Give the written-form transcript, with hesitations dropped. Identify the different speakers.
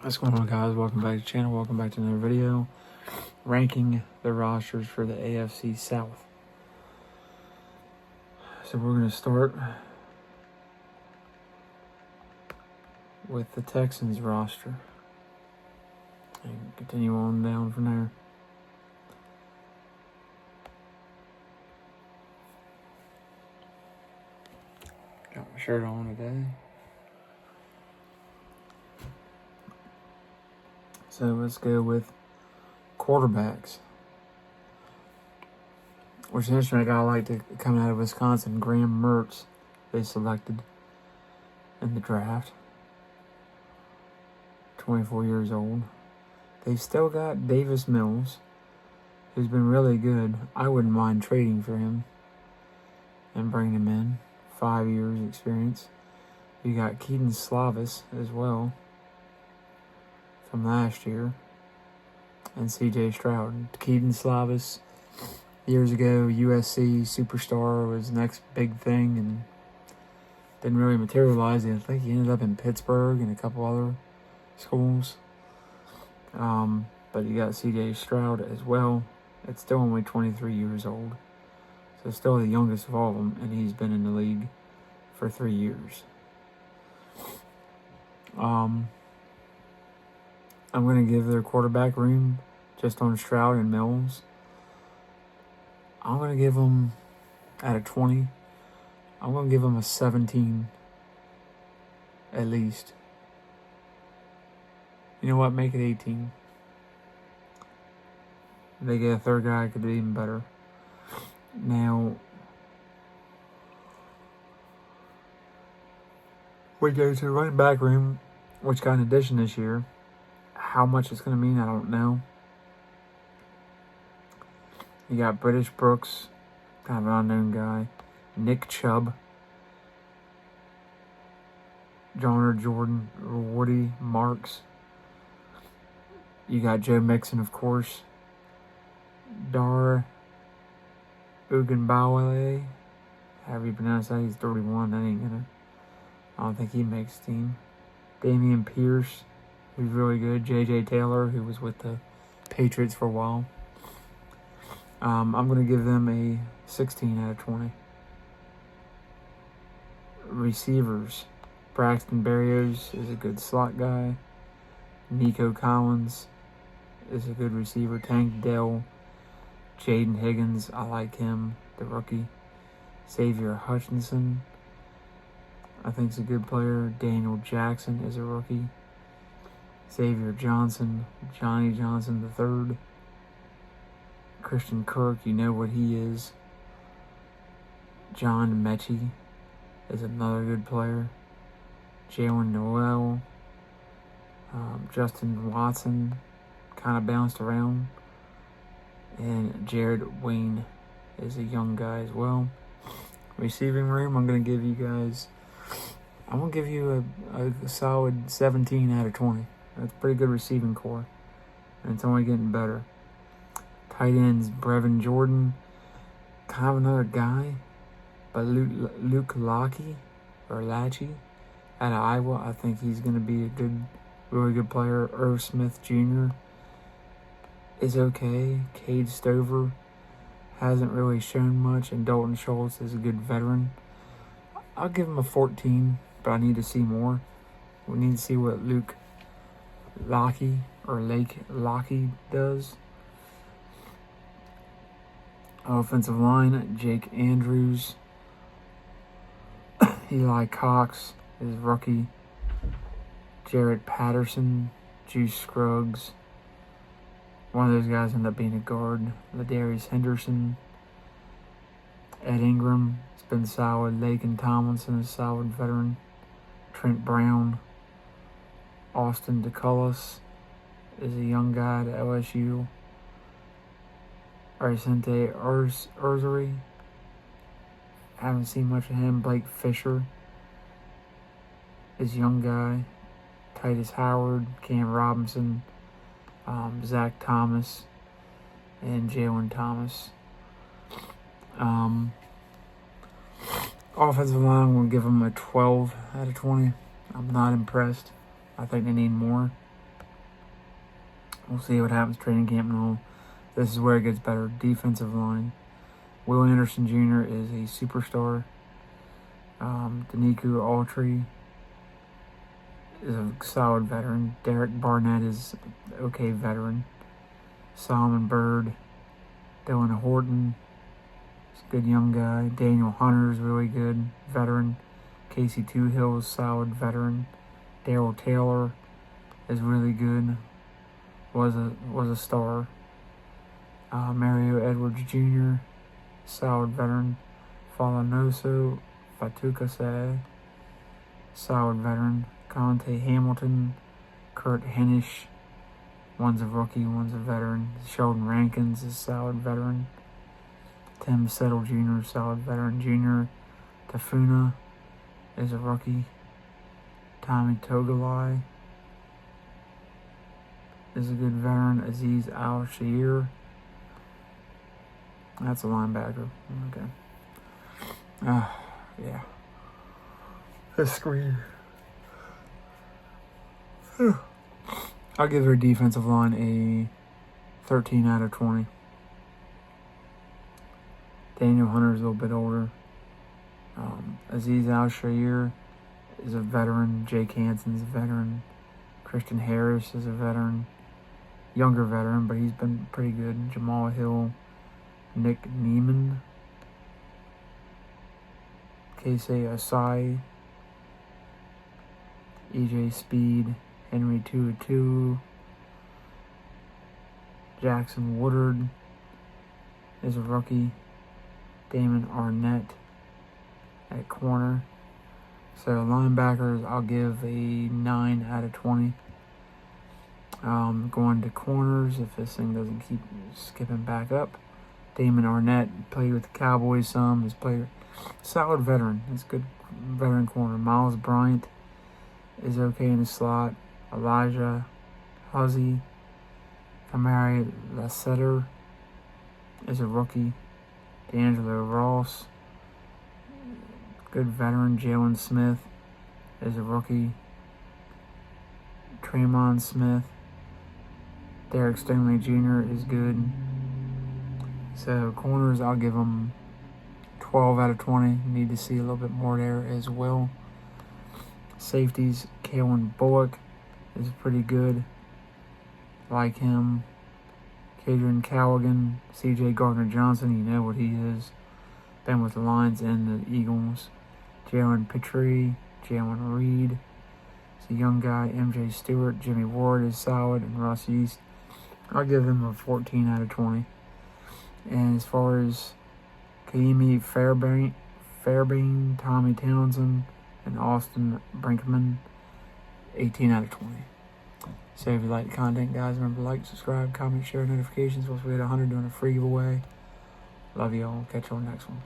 Speaker 1: What's going on, guys? Welcome back to the channel. Welcome back to another video ranking the rosters for the AFC South. So we're going to start with the Texans roster and continue on down from there. Got my shirt on today. So let's go with quarterbacks. Which is interesting, a guy like to come out of Wisconsin, Graham Mertz, they selected in the draft. 24 years old. They've still got Davis Mills, who's been really good. I wouldn't mind trading for him and bringing him in. 5 years experience. You got Keaton Slavis as well from last year, and C.J. Stroud. Keaton Slavis, years ago, USC superstar, was the next big thing, and didn't really materialize. I think he ended up in Pittsburgh and a couple other schools. But you got C.J. Stroud as well. It's still only 23 years old, so still the youngest of all of them, and he's been in the league for 3 years. I'm going to give their quarterback room just on Stroud and Mills. I'm going to give them, out of 20, I'm going to give them a 17 at least. You know what? Make it 18. If they get a third guy, it could be even better. Now, we go to the running back room, which got an addition this year. How much it's going to mean, I don't know. You got British Brooks, kind of an unknown guy. Nick Chubb. Jordan, Woody Marks. You got Joe Mixon, of course. Dar Ugunbawale. However you pronounce that, he's 31. That ain't gonna. I don't think he makes the team. Damian Pierce, who's really good. J.J. Taylor, who was with the Patriots for a while. I'm going to give them a 16 out of 20. Receivers. Braxton Berrios is a good slot guy. Nico Collins is a good receiver. Tank Dell. Jaden Higgins, I like him, the rookie. Xavier Hutchinson, I think is a good player. Daniel Jackson is a rookie. Xavier Johnson, Johnny Johnson III. Christian Kirk, you know what he is. John Mechie is another good player. Jalen Noel. Justin Watson kind of bounced around. And Jared Wayne is a young guy as well. Receiving room, I'm going to give you a solid 17 out of 20. That's a pretty good receiving core. And it's only getting better. Tight ends, Brevin Jordan. Kind of another guy. But Luke Lachey out of Iowa. I think he's going to be a really good player. Irv Smith Jr. is okay. Cade Stover hasn't really shown much. And Dalton Schultz is a good veteran. I'll give him a 14, but I need to see more. We need to see what Luke Lachey does. Offensive line, Jake Andrews. Eli Cox is rookie. Jarrett Patterson, Juice Scruggs. One of those guys ended up being a guard. Ladarius Henderson. Ed Ingram has been solid. Laken Tomlinson is a solid veteran. Trent Brown. Austin DeCullis is a young guy at LSU. Arcente Urzuri. Haven't seen much of him. Blake Fisher is a young guy. Titus Howard, Cam Robinson, Zach Thomas, and Jalen Thomas. Offensive line, I'm going to give them a 12 out of 20. I'm not impressed. I think they need more. We'll see what happens training camp and all. This is where it gets better. Defensive line. Will Anderson Jr. is a superstar. Daniku Autry is a solid veteran. Derek Barnett is okay veteran. Solomon Byrd. Dylan Horton is a good young guy. Daniel Hunter is really good veteran. Casey Toohill is solid veteran. Darryl Taylor is really good. Was a star. Mario Edwards Jr. solid veteran. Falanoso Fatukase solid veteran. Conte Hamilton, Kurt Henish, one's a rookie, one's a veteran. Sheldon Rankins is solid veteran. Tim Settle Jr. solid veteran. Junior Tafuna is a rookie. Tommy Togalai is a good veteran. Aziz Al-Shir, that's a linebacker. Okay. Yeah. This screen. I'll give their defensive line a 13 out of 20. Daniel Hunter's a little bit older. Aziz Al-Shir is a veteran. Jake Hanson's a veteran. Christian Harris is a veteran. Younger veteran, but he's been pretty good. Jamal Hill, Nick Neiman, Casey Asai, EJ Speed, Henry Tuatu, Jackson Woodard is a rookie. Damon Arnett at corner. So linebackers, I'll give a 9 out of 20. Going to corners, if this thing doesn't keep skipping back up. Damon Arnett played with the Cowboys some. He's played solid veteran. He's a good veteran corner. Miles Bryant is okay in the slot. Elijah Huzzy, Kamari Lasseter is a rookie. D'Angelo Ross, good veteran. Jalen Smith is a rookie. Tremon Smith, Derek Stingley Jr. is good. So corners, I'll give them 12 out of 20. Need to see a little bit more there as well. Safeties, Kalen Bullock is pretty good. Like him. Kadrian Callaghan, C.J. Gardner-Johnson, you know what he is. Been with the Lions and the Eagles. Jalen Petrie, Jalen Reed. It's a young guy. M.J. Stewart, Jimmy Ward is solid, and Russ East. I'll give him a 14 out of 20. And as far as Kaimi Fairbairn, Tommy Townsend, and Austin Brinkman, 18 out of 20. So if you like the content, guys, remember to like, subscribe, comment, share, notifications. Once we hit 100, doing a free giveaway. Love you all. Catch you on the next one.